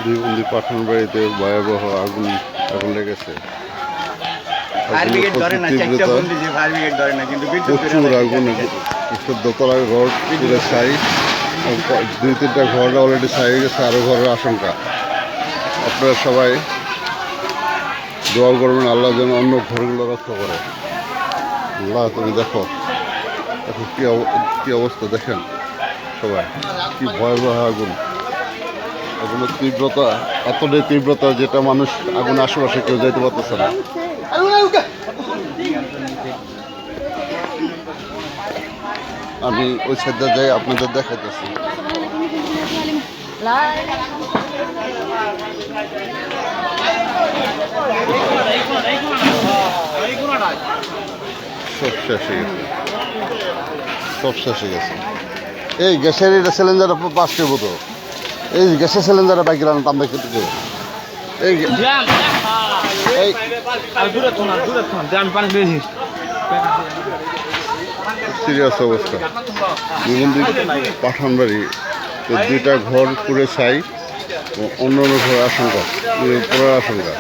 দুই পাঠান বাড়িতে ভয়াবহ আগুন লেগেছে। প্রচুর আগুন, দোতলা ঘর পুরো ছাই, 2-3টা ঘর অলরেডি ছাই হয়ে গেছে, আরও ঘরের আশঙ্কা। আপনারা সবাই দোয়া করবেন আল্লাহ যেন অন্য ঘরগুলো রক্ষা করে। আল্লাহ তুমি দেখো এখন কি অবস্থা দেখেন সবাই, কি ভয়াবহ আগুন। আগুনের তীব্রতা এতটাই তীব্রতা যেটা মানুষ আগুন আশেপাশে কেউ যাইতে পারতেছে না। আমি ওই সাইডে যাই আপনাদের দেখাইতেছি। সব শেষ হয়ে গেছে। এই গ্যাসের এটা সিলিন্ডার 5টি বোতল, এই গ্যাসের সিলিন্ডারে বাইক রান তামবে কিন্তু এই সিরিয়াস অবস্থা। পাঠানবাড়ি 2টা ঘর পুরে ছাই, অন্য অন্য ঘর আশঙ্কা, পড়ার আশঙ্কা।